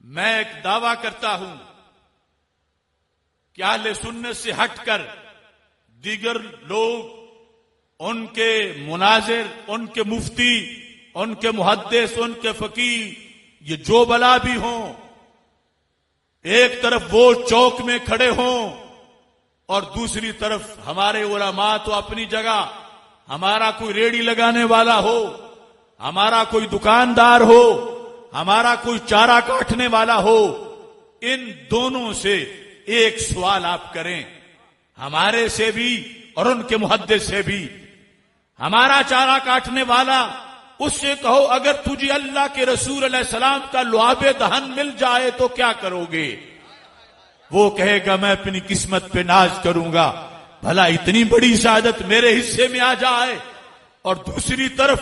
میں ایک دعویٰ کرتا ہوں کہ اہل سنت سے ہٹ کر دیگر لوگ، ان کے مناظر، ان کے مفتی، ان کے محدث، ان کے فقیہ، یہ جو بلا بھی ہوں، ایک طرف وہ چوک میں کھڑے ہوں اور دوسری طرف ہمارے علماء تو اپنی جگہ، ہمارا کوئی ریڑھی لگانے والا ہو، ہمارا کوئی دکاندار ہو، ہمارا کوئی چارہ کاٹنے والا ہو، ان دونوں سے ایک سوال آپ کریں، ہمارے سے بھی اور ان کے محدث سے بھی۔ ہمارا چارہ کاٹنے والا، اس سے کہو اگر تجھے اللہ کے رسول علیہ السلام کا لعاب دہن مل جائے تو کیا کرو گے؟ وہ کہے گا میں اپنی قسمت پہ ناز کروں گا، بھلا اتنی بڑی سعادت میرے حصے میں آ جائے۔ اور دوسری طرف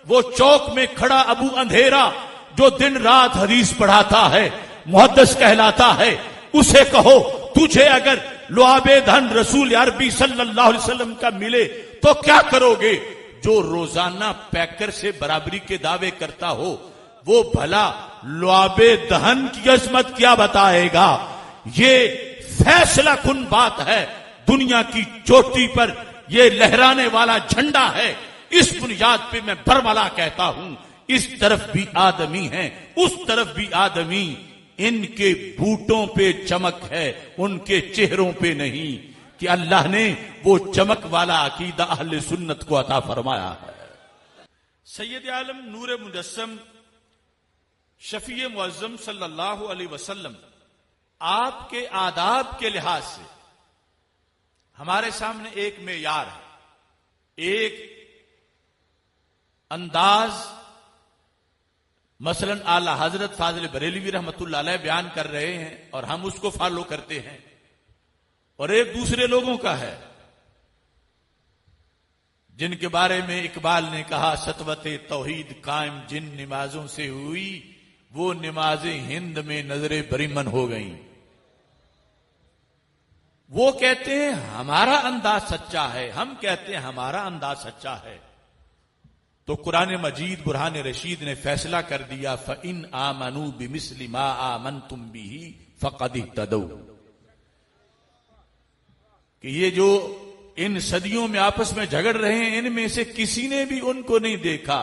وہ چوک میں کھڑا ابو اندھیرا جو دن رات حدیث پڑھاتا ہے، محدث کہلاتا ہے، اسے کہو تجھے اگر لعاب دہن رسول عربی صلی اللہ علیہ وسلم کا ملے تو کیا کرو گے؟ جو روزانہ پیکر سے برابری کے دعوے کرتا ہو وہ بھلا لعاب دہن کی عظمت کیا بتائے گا؟ یہ فیصلہ کن بات ہے، دنیا کی چوٹی پر یہ لہرانے والا جھنڈا ہے۔ اس بنیاد پہ میں برملا کہتا ہوں، اس طرف بھی آدمی ہیں، اس طرف بھی آدمی، ان کے بوٹوں پہ چمک ہے، ان کے چہروں پہ نہیں، کہ اللہ نے وہ چمک والا عقیدہ اہل سنت کو عطا فرمایا ہے۔ سید عالم نور مجسم شفیع معظم صلی اللہ علیہ وسلم آپ کے آداب کے لحاظ سے ہمارے سامنے ایک معیار ہے، ایک انداز، مثلا اعلی حضرت فاضل بریلوی رحمۃ اللہ علیہ بیان کر رہے ہیں اور ہم اس کو فالو کرتے ہیں، اور ایک دوسرے لوگوں کا ہے جن کے بارے میں اقبال نے کہا سطوت توحید قائم جن نمازوں سے ہوئی وہ نمازیں ہند میں نظر بریمن ہو گئیں۔ وہ کہتے ہیں ہمارا انداز سچا ہے، ہم کہتے ہیں ہمارا انداز سچا ہے، تو قرآن مجید برہان رشید نے فیصلہ کر دیا فَإِنْ آمَنُوا بِمِثْلِ مَا آمَنْتُمْ بِهِ فَقَدِ اهْتَدَوْا، کہ یہ جو ان صدیوں میں آپس میں جھگڑ رہے ہیں ان میں سے کسی نے بھی ان کو نہیں دیکھا،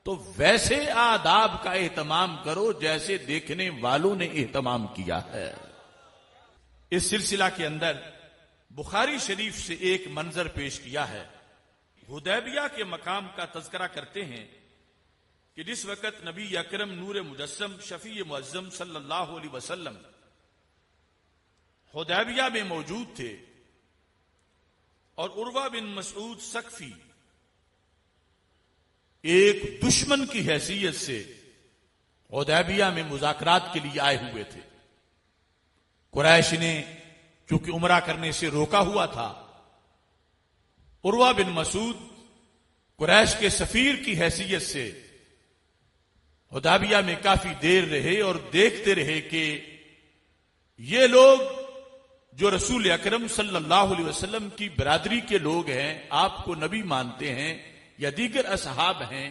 تو ویسے آداب کا اہتمام کرو جیسے دیکھنے والوں نے اہتمام کیا ہے۔ اس سلسلہ کے اندر بخاری شریف سے ایک منظر پیش کیا ہے۔ حدیبیہ کے مقام کا تذکرہ کرتے ہیں کہ جس وقت نبی اکرم نور مجسم شفیع معظم صلی اللہ علیہ وسلم حدیبیہ میں موجود تھے اور عروہ بن مسعود ثقفی ایک دشمن کی حیثیت سے حدیبیہ میں مذاکرات کے لیے آئے ہوئے تھے۔ قریش نے چونکہ عمرہ کرنے سے روکا ہوا تھا، عروہ بن مسعود قریش کے سفیر کی حیثیت سے حدیبیہ میں کافی دیر رہے اور دیکھتے رہے کہ یہ لوگ جو رسول اکرم صلی اللہ علیہ وسلم کی برادری کے لوگ ہیں، آپ کو نبی مانتے ہیں یا دیگر اصحاب ہیں،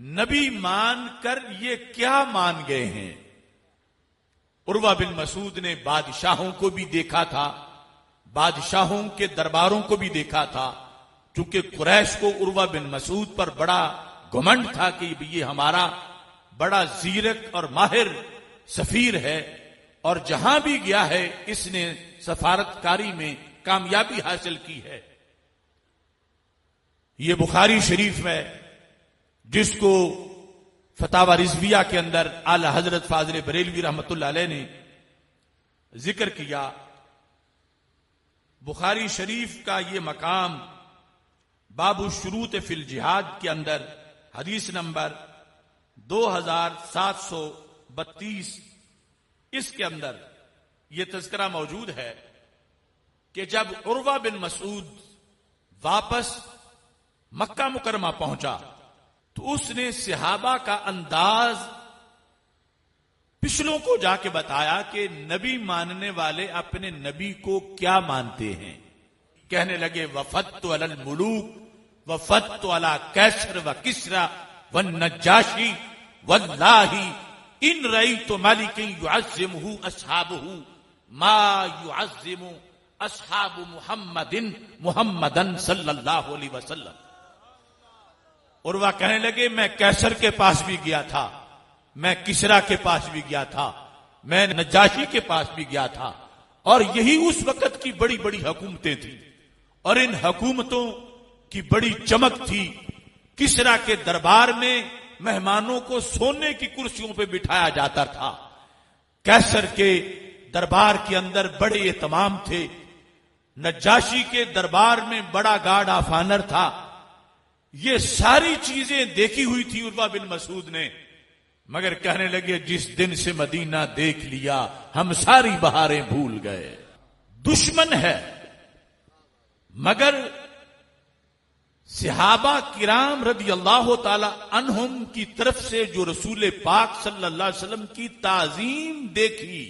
نبی مان کر یہ کیا مان گئے ہیں؟ عروہ بن مسعود نے بادشاہوں کو بھی دیکھا تھا، بادشاہوں کے درباروں کو بھی دیکھا تھا، چونکہ قریش کو عروہ بن مسعود پر بڑا گھمنڈ تھا کہ یہ ہمارا بڑا زیرک اور ماہر سفیر ہے، اور جہاں بھی گیا ہے اس نے سفارت کاری میں کامیابی حاصل کی ہے۔ یہ بخاری شریف میں جس کو فتاوی رضویہ کے اندر اعلی حضرت فاضل بریلوی رحمۃ اللہ علیہ نے ذکر کیا، بخاری شریف کا یہ مقام باب الشروط فی الجہاد کے اندر حدیث نمبر 2732 اس کے اندر یہ تذکرہ موجود ہے کہ جب عروہ بن مسعود واپس مکہ مکرمہ پہنچا تو اس نے صحابہ کا انداز پچھلوں کو جا کے بتایا کہ نبی ماننے والے اپنے نبی کو کیا مانتے ہیں۔ کہنے لگے وفدت علی الملوک وفدت علی کیسر و کسرا والنجاشی واللہ ان رأیت مالکا یعظمہ اصحابہ ما یعظم اصحاب محمدن صلی اللہ علیہ وسلم. عروہ کہنے لگے میں کیسر کے پاس بھی گیا تھا, میں کسرا کے پاس بھی گیا تھا, میں نجاشی کے پاس بھی گیا تھا, اور یہی اس وقت کی بڑی بڑی حکومتیں تھیں, اور ان حکومتوں کی بڑی چمک تھی. کسرا کے دربار میں مہمانوں کو سونے کی کرسیوں پہ بٹھایا جاتا تھا, کیسر کے دربار کے اندر بڑے اہتمام تھے, نجاشی کے دربار میں بڑا گارڈ آف آنر تھا. یہ ساری چیزیں دیکھی ہوئی تھی عروہ بن مسعود نے, مگر کہنے لگے جس دن سے مدینہ دیکھ لیا ہم ساری بہاریں بھول گئے. دشمن ہے, مگر صحابہ کرام رضی اللہ تعالی عنہم کی طرف سے جو رسول پاک صلی اللہ علیہ وسلم کی تعظیم دیکھی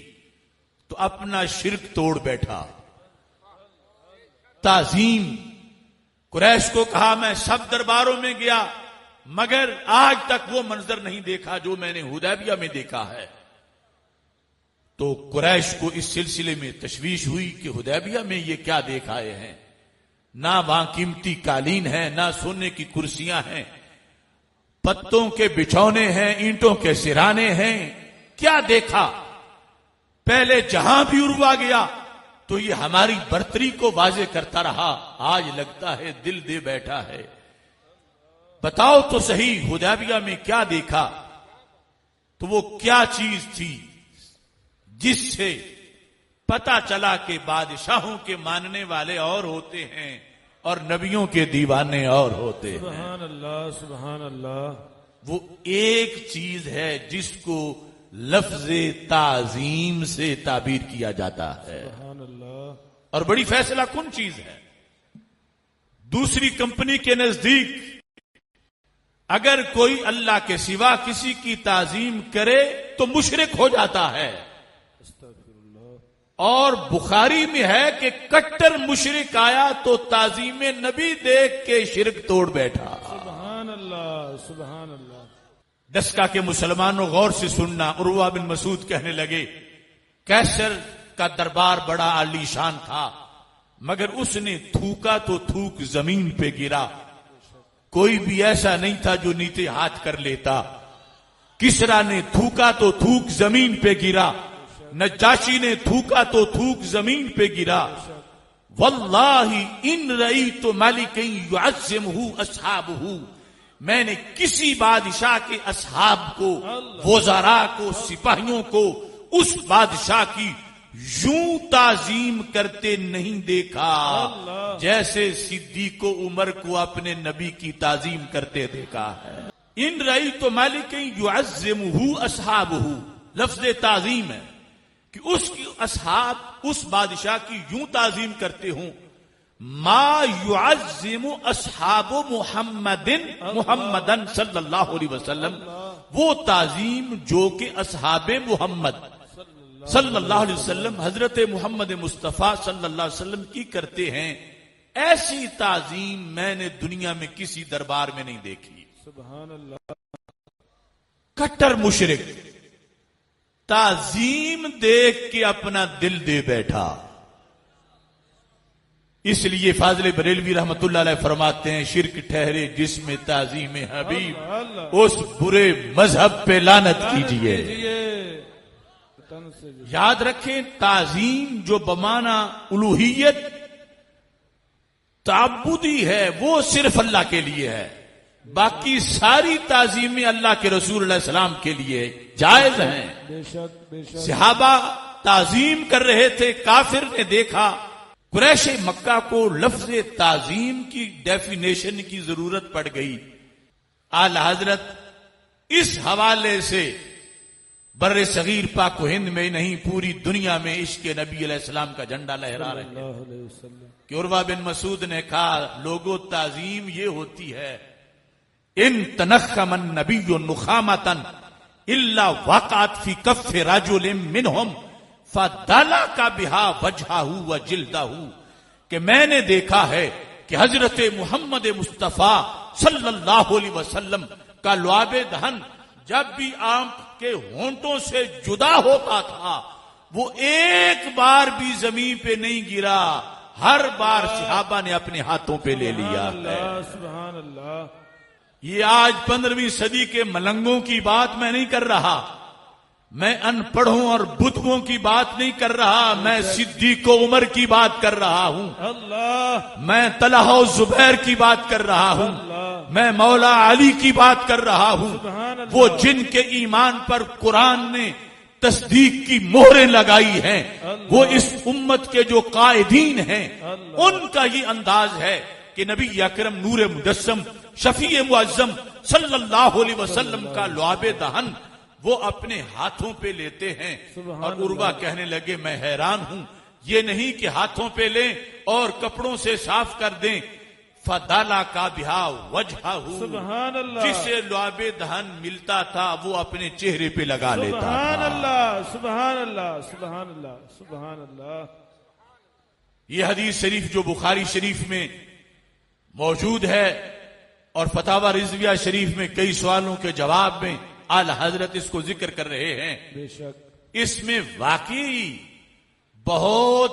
تو اپنا شرک توڑ بیٹھا. تعظیم, قریش کو کہا میں سب درباروں میں گیا مگر آج تک وہ منظر نہیں دیکھا جو میں نے حدیبیہ میں دیکھا ہے. تو قریش کو اس سلسلے میں تشویش ہوئی کہ حدیبیہ میں یہ کیا دیکھ آئے ہیں, نہ وہاں قیمتی قالین ہے, نہ سونے کی کرسیاں ہیں, پتوں کے بچھونے ہیں, اینٹوں کے سرانے ہیں, کیا دیکھا. پہلے جہاں بھی عروہ گیا تو یہ ہماری برتری کو واضح کرتا رہا, آج لگتا ہے دل دے بیٹھا ہے. بتاؤ تو صحیح حدیبیہ میں کیا دیکھا. تو وہ کیا چیز تھی جس سے پتا چلا کہ بادشاہوں کے ماننے والے اور ہوتے ہیں اور نبیوں کے دیوانے اور ہوتے ہیں. سبحان اللہ سبحان اللہ. وہ ایک چیز ہے جس کو لفظ تعظیم سے تعبیر کیا جاتا ہے, سبحان اللہ. اور بڑی فیصلہ کن چیز ہے. دوسری کمپنی کے نزدیک اگر کوئی اللہ کے سوا کسی کی تعظیم کرے تو مشرک ہو جاتا ہے, اور بخاری میں ہے کہ کٹر مشرک آیا تو تعظیم نبی دیکھ کے شرک توڑ بیٹھا. سبحان اللہ سبحان اللہ. دسکا کے مسلمانوں غور سے سننا. عروہ بن مسعود کہنے لگے کیسر کا دربار بڑا عالی شان تھا, مگر اس نے تھوکا تو تھوک زمین پہ گرا, کوئی بھی ایسا نہیں تھا جو نیچے ہاتھ کر لیتا. کسرا نے تھوکا تو تھوک زمین پہ گرا, نجاشی نے تھوکا تو تھوک زمین پہ گرا. واللہ ان رأیت مالکا یعظمہ اصحابہ, میں نے کسی بادشاہ کے اصحاب کو, وزراء کو, سپاہیوں کو اس بادشاہ کی یوں تعظیم کرتے نہیں دیکھا جیسے صدیق و عمر کو اپنے نبی کی تعظیم کرتے دیکھا ہے. ان رأیت مالکا یعظمہ اصحابہ, لفظ تعظیم ہے کہ اس کی اصحاب اس بادشاہ کی یوں تعظیم کرتے ہوں ما یعظم اصحاب محمدن صلی اللہ علیہ وسلم, وہ تعظیم جو کہ اصحاب محمد صلی اللہ علیہ وسلم حضرت محمد مصطفیٰ صلی اللہ علیہ وسلم کی کرتے ہیں. ایسی تعظیم میں نے دنیا میں کسی دربار میں نہیں دیکھی. سبحان اللہ. کٹر مشرک تعظیم دیکھ کے اپنا دل دے بیٹھا. اس لیے فاضل بریلوی رحمت اللہ علیہ فرماتے ہیں شرک ٹھہرے جس میں تعظیم حبیب, اس برے مذہب پہ لعنت کیجئے. یاد رکھیں تعظیم جو بمانا الوہیت تعبدی ہے وہ صرف اللہ کے لیے ہے, باقی ساری تعظیمیں اللہ کے رسول علیہ السلام کے لیے جائز ہیں. بے شک بے شک. صحابہ تعظیم کر رہے تھے, کافر نے دیکھا. قریش مکہ کو لفظ تعظیم کی ڈیفینیشن کی ضرورت پڑ گئی. اعلی حضرت اس حوالے سے بر صغیر پاک و ہند میں نہیں پوری دنیا میں عشق نبی علیہ السلام کا جھنڈا لہرا رہے ہیں کہ عروہ بن مسعود نے کہا لوگوں تعظیم یہ ہوتی ہے ان تنخم النبی نخامتا الا وقعت فی کف رجل منہم فدلک بہا وجہہ وجلدہ, کہ میں نے دیکھا ہے کہ حضرت محمد مصطفیٰ صلی اللہ علیہ وسلم کا لعاب دہن جب بھی آنکھ کے ہونٹوں سے جدا ہوتا تھا وہ ایک بار بھی زمین پہ نہیں گرا، ہر بار صحابہ نے اپنے ہاتھوں پہ لے لیا ہے۔ سبحان اللہ۔ یہ آج 15ویں صدی کے ملنگوں کی بات میں نہیں کر رہا، میں ان پڑھوں اور بدھوں کی بات نہیں کر رہا، میں صدیق و عمر کی بات کر رہا ہوں، اللہ میں طلحہ و زبیر کی بات کر رہا ہوں، میں مولا علی کی بات کر رہا ہوں، سبحان اللہ۔ وہ جن کے ایمان پر قرآن نے تصدیق کی مہریں لگائی ہیں، وہ اس امت کے جو قائدین ہیں، ان کا یہ انداز ہے کہ نبی اکرم نور مجسم شفیع معظم صلی اللہ علیہ وسلم کا لعاب دہن وہ اپنے ہاتھوں پہ لیتے ہیں۔ اور عروہ کہنے لگے میں حیران ہوں، یہ نہیں کہ ہاتھوں پہ لیں اور کپڑوں سے صاف کر دیں، فدالا کا بہا وجہہ، سبحان اللہ۔ جسے لعاب دہن ملتا تھا وہ اپنے چہرے پہ لگا لیتا سبحان تھا۔ اللہ سبحان اللہ سبحان اللہ سبحان اللہ۔ یہ حدیث شریف جو بخاری شریف میں موجود ہے اور فتاوی رضویہ شریف میں کئی سوالوں کے جواب میں اعلی حضرت اس کو ذکر کر رہے ہیں، بے شک اس میں واقعی بہت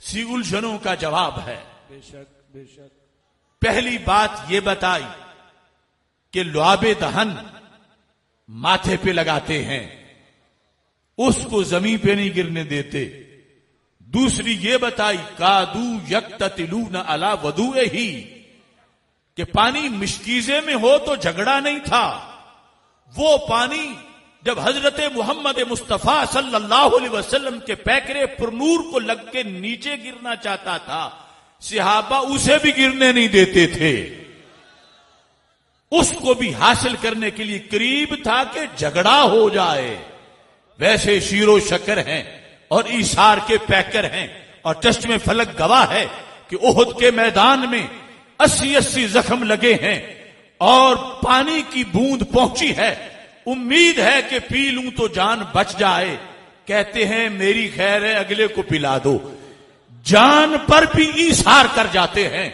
سی الجھنوں کا جواب ہے۔ بے شک بے شک۔ پہلی بات یہ بتائی کہ لعاب دہن ماتھے پہ لگاتے ہیں، اس کو زمین پہ نہیں گرنے دیتے۔ دوسری یہ بتائی کادو یقتتلون علی وضوئہ، کہ پانی مشکیزے میں ہو تو جھگڑا نہیں تھا، وہ پانی جب حضرت محمد مصطفیٰ صلی اللہ علیہ وسلم کے پیکرے پرنور کو لگ کے نیچے گرنا چاہتا تھا، صحابہ اسے بھی گرنے نہیں دیتے تھے، اس کو بھی حاصل کرنے کے لیے قریب تھا کہ جھگڑا ہو جائے۔ ویسے شیر و شکر ہیں اور ایثار کے پیکر ہیں، اور چشم فلک گواہ ہے کہ احد کے میدان میں 80 زخم لگے ہیں اور پانی کی بوند پہنچی ہے، امید ہے کہ پی لوں تو جان بچ جائے، کہتے ہیں میری خیر ہے اگلے کو پلا دو، جان پر بھی ایثار کر جاتے ہیں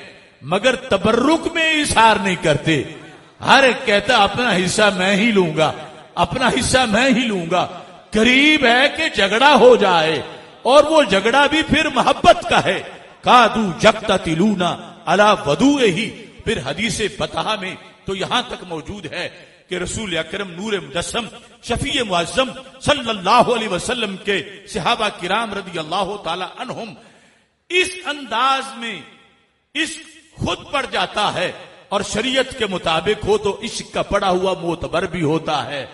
مگر تبرک میں ایثار نہیں کرتے، ہر ایک کہتا اپنا حصہ میں ہی لوں گا، اپنا حصہ میں ہی لوں گا، قریب ہے کہ جھگڑا ہو جائے، اور وہ جھگڑا بھی پھر محبت کا ہے۔ کادو یقتتلون علی وضوئہ، پھر حدیث فتح میں تو یہاں تک موجود ہے کہ رسول اکرم نور مجسم شفیع معظم صلی اللہ علیہ وسلم کے صحابہ کرام رضی اللہ تعالی عنہم اس انداز میں عشق خود پڑ جاتا ہے، اور شریعت کے مطابق ہو تو عشق کا پڑا ہوا معتبر بھی ہوتا ہے۔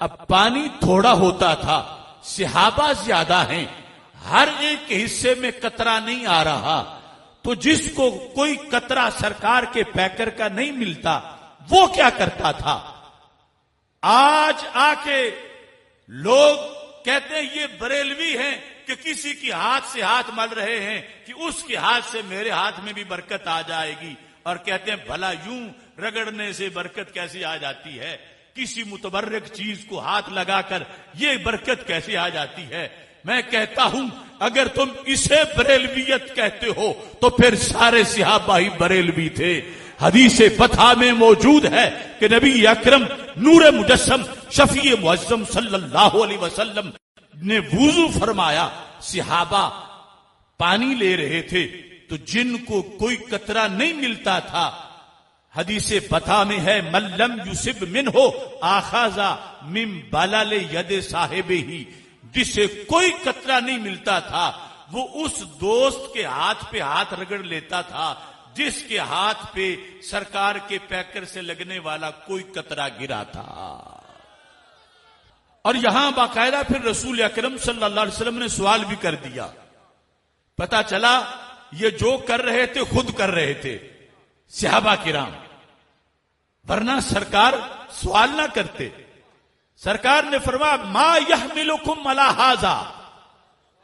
اب پانی تھوڑا ہوتا تھا، صحابہ زیادہ ہیں، ہر ایک کے حصے میں قطرہ نہیں آ رہا، تو جس کو کوئی قطرہ سرکار کے پیکر کا نہیں ملتا وہ کیا کرتا تھا؟ آج آ کے لوگ کہتے ہیں یہ بریلوی ہیں کہ کسی کی ہاتھ سے ہاتھ مل رہے ہیں کہ اس کے ہاتھ سے میرے ہاتھ میں بھی برکت آ جائے گی، اور کہتے ہیں بھلا یوں رگڑنے سے برکت کیسے آ جاتی ہے، کسی متبرک چیز کو ہاتھ لگا کر یہ برکت کیسے آ جاتی ہے؟ میں کہتا ہوں اگر تم اسے بریلویت کہتے ہو تو پھر سارے صحابہ ہی بریلوی تھے۔ حدیث فتح میں موجود ہے کہ نبی اکرم نور مجسم شفیع معظم صلی اللہ علیہ وسلم نے وضو فرمایا، صحابہ پانی لے رہے تھے تو جن کو کوئی قطرہ نہیں ملتا تھا، حدیث فتح میں ہے من لم یصب منہ آخذ من بلل ید صاحبہ، جسے کوئی قطرہ نہیں ملتا تھا وہ اس دوست کے ہاتھ پہ ہاتھ رگڑ لیتا تھا جس کے ہاتھ پہ سرکار کے پیکر سے لگنے والا کوئی قطرہ گرا تھا۔ اور یہاں باقاعدہ پھر رسول اکرم صلی اللہ علیہ وسلم نے سوال بھی کر دیا، پتا چلا یہ جو کر رہے تھے خود کر رہے تھے صحابہ کرام، ورنہ سرکار سوال نہ کرتے۔ سرکار نے فرمایا ما یحملکم علی ھذا،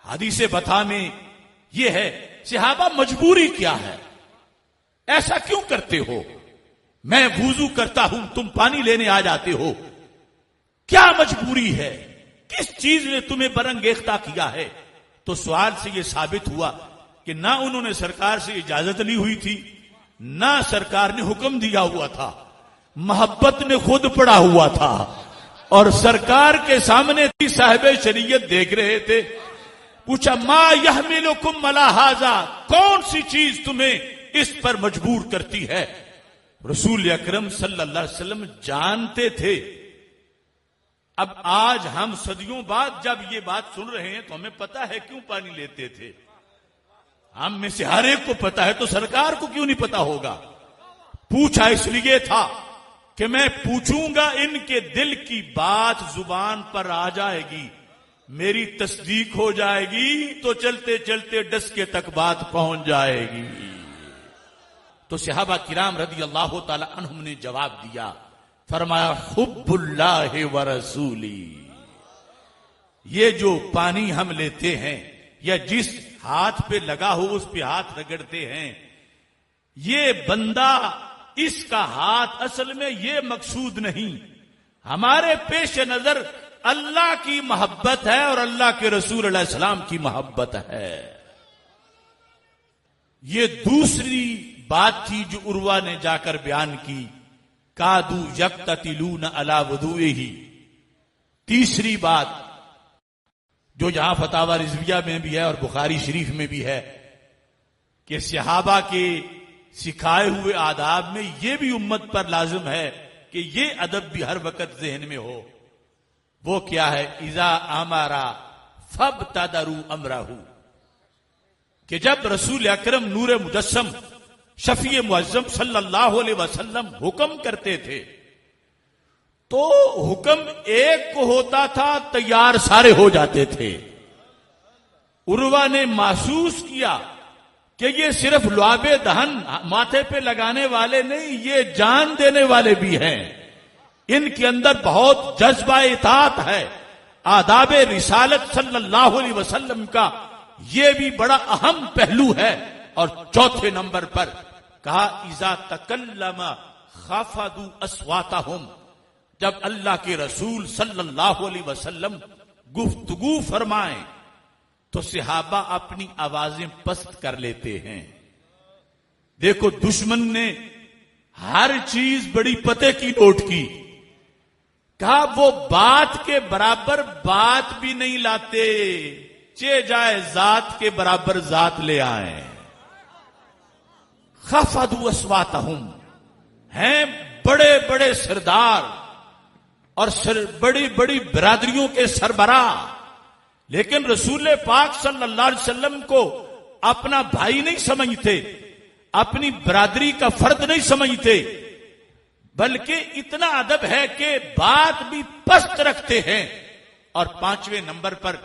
حدیث فتح میں یہ ہے صحابہ مجبوری کیا ہے، ایسا کیوں کرتے ہو؟ میں وضو کرتا ہوں تم پانی لینے آ جاتے ہو، کیا مجبوری ہے؟ کس چیز نے تمہیں برانگیختہ کیا ہے؟ تو سوال سے یہ ثابت ہوا کہ نہ انہوں نے سرکار سے اجازت لی ہوئی تھی، نہ سرکار نے حکم دیا ہوا تھا، محبت نے خود پڑا ہوا تھا اور سرکار کے سامنے تھی، صاحب شریعت دیکھ رہے تھے. پوچھا ما یحملکم علی ھذا، کون سی چیز تمہیں اس پر مجبور کرتی ہے؟ رسول اکرم صلی اللہ علیہ وسلم جانتے تھے. اب آج ہم صدیوں بعد جب یہ بات سن رہے ہیں تو ہمیں پتا ہے کیوں پانی لیتے تھے. ہم میں سے ہر ایک کو پتا ہے، تو سرکار کو کیوں نہیں پتا ہوگا؟ پوچھا اس لیے تھا کہ میں پوچھوں گا، ان کے دل کی بات زبان پر آ جائے گی، میری تصدیق ہو جائے گی، تو چلتے چلتے ڈسکے تک بات پہنچ جائے گی. تو صحابہ کرام رضی اللہ تعالی عنہم نے جواب دیا، فرمایا حب اللہ ورسولی. یہ جو پانی ہم لیتے ہیں یا جس ہاتھ پہ لگا ہو اس پہ ہاتھ رگڑتے ہیں، یہ بندہ، اس کا ہاتھ اصل میں یہ مقصود نہیں. ہمارے پیش نظر اللہ کی محبت ہے اور اللہ کے رسول علیہ السلام کی محبت ہے. یہ دوسری بات تھی جو عروہ نے جا کر بیان کی، کادو یقتتلون علی وضوئہ. تیسری بات جو یہاں فتاوی رضویہ میں بھی ہے اور بخاری شریف میں بھی ہے کہ صحابہ کے سکھائے ہوئے آداب میں یہ بھی امت پر لازم ہے کہ یہ ادب بھی ہر وقت ذہن میں ہو. وہ کیا ہے؟ اذا امرا فابتدروا امرہ، کہ جب رسول اکرم نور مجسم شفیع معظم صلی اللہ علیہ وسلم حکم کرتے تھے تو حکم ایک کو ہوتا تھا، تیار سارے ہو جاتے تھے. عروہ نے محسوس کیا کہ یہ صرف لعاب دہن ماتھے پہ لگانے والے نہیں، یہ جان دینے والے بھی ہیں. ان کے اندر بہت جذبہ اطاعت ہے. آداب رسالت صلی اللہ علیہ وسلم کا یہ بھی بڑا اہم پہلو ہے. اور چوتھے نمبر پر کہا اذا تکلم خفضوا اصواتهم، جب اللہ کے رسول صلی اللہ علیہ وسلم گفتگو فرمائیں تو صحابہ اپنی آوازیں پست کر لیتے ہیں. دیکھو دشمن نے ہر چیز بڑی پتے کی نوٹ کی، کہا وہ بات کے برابر بات بھی نہیں لاتے، چے جائے ذات کے برابر ذات لے آئیں. خفضوا اصواتهم، ہیں بڑے بڑے سردار اور بڑی بڑی برادریوں کے سربراہ، لیکن رسول پاک صلی اللہ علیہ وسلم کو اپنا بھائی نہیں سمجھتے، اپنی برادری کا فرد نہیں سمجھتے، بلکہ اتنا ادب ہے کہ بات بھی پست رکھتے ہیں. اور پانچویں نمبر پر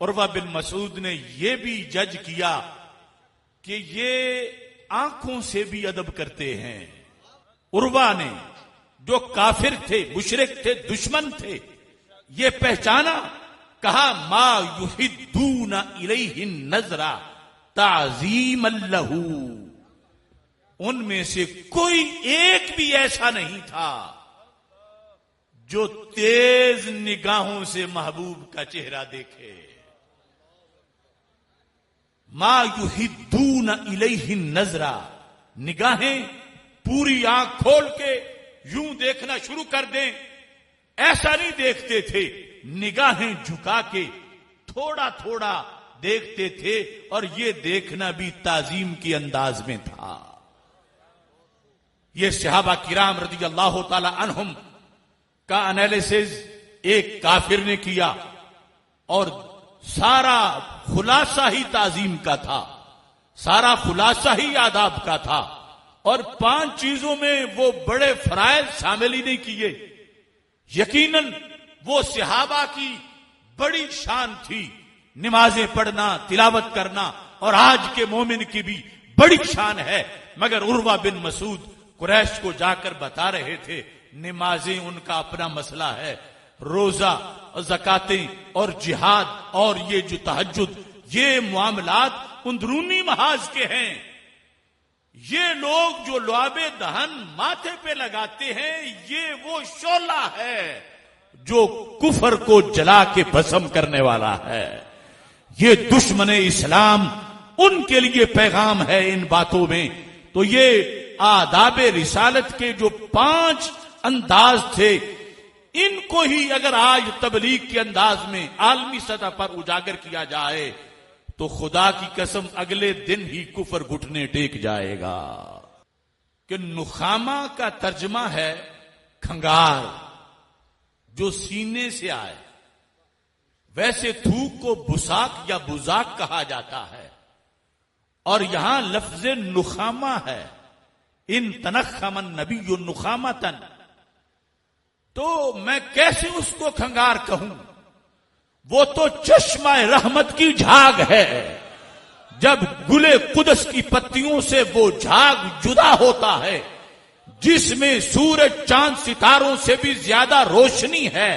عروہ بن مسعود نے یہ بھی جج کیا کہ یہ آنکھوں سے بھی ادب کرتے ہیں. عروہ نے جو کافر تھے، مشرک تھے، دشمن تھے، یہ پہچانا، کہا ما یحدون الیہ النظر تعظیما لہ. ان میں سے کوئی ایک بھی ایسا نہیں تھا جو تیز نگاہوں سے محبوب کا چہرہ دیکھے. ما یحدون الیہ النظر، نگاہیں پوری آنکھ کھول کے یوں دیکھنا شروع کر دیں، ایسا نہیں دیکھتے تھے. نگاہیں جھکا کے تھوڑا تھوڑا دیکھتے تھے، اور یہ دیکھنا بھی تعظیم کے انداز میں تھا. یہ صحابہ کرام رضی اللہ تعالی عنہم کا انالیسز ایک کافر نے کیا، اور سارا خلاصہ ہی تعظیم کا تھا، سارا خلاصہ ہی آداب کا تھا. اور 5 چیزوں میں وہ بڑے فرائض شامل ہی نہیں کیے. یقیناً وہ صحابہ کی بڑی شان تھی، نمازیں پڑھنا، تلاوت کرنا، اور آج کے مومن کی بھی بڑی شان ہے. مگر عروہ بن مسعود قریش کو جا کر بتا رہے تھے نمازیں ان کا اپنا مسئلہ ہے، روزہ اور زکاتیں اور جہاد اور یہ جو تہجد، یہ معاملات اندرونی محاذ کے ہیں. یہ لوگ جو لعاب دہن ماتھے پہ لگاتے ہیں، یہ وہ شعلہ ہے جو کفر کو جلا کے بھسم کرنے والا ہے. یہ دشمن اسلام، ان کے لیے پیغام ہے ان باتوں میں. تو یہ آداب رسالت کے جو 5 انداز تھے، ان کو ہی اگر آج تبلیغ کے انداز میں عالمی سطح پر اجاگر کیا جائے تو خدا کی قسم اگلے دن ہی کفر گھٹنے ٹیک جائے گا. کہ نخامہ کا ترجمہ ہے کھنگار، جو سینے سے آئے. ویسے تھوک کو بساک یا بزاک کہا جاتا ہے، اور یہاں لفظ نخامہ ہے. ان تنخم النبی نخامتن، تو میں کیسے اس کو کھنگار کہوں؟ وہ تو چشمہ رحمت کی جھاگ ہے. جب گلے قدس کی پتیوں سے وہ جھاگ جدا ہوتا ہے، جس میں سورج چاند ستاروں سے بھی زیادہ روشنی ہے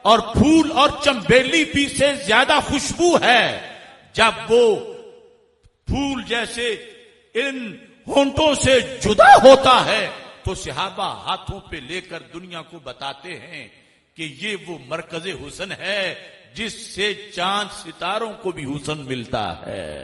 اور پھول اور چمبیلی بھی سے زیادہ خوشبو ہے، جب وہ پھول جیسے ان ہونٹوں سے جدا ہوتا ہے تو صحابہ ہاتھوں پہ لے کر دنیا کو بتاتے ہیں کہ یہ وہ مرکز حسن ہے جس سے چاند ستاروں کو بھی حسن ملتا ہے.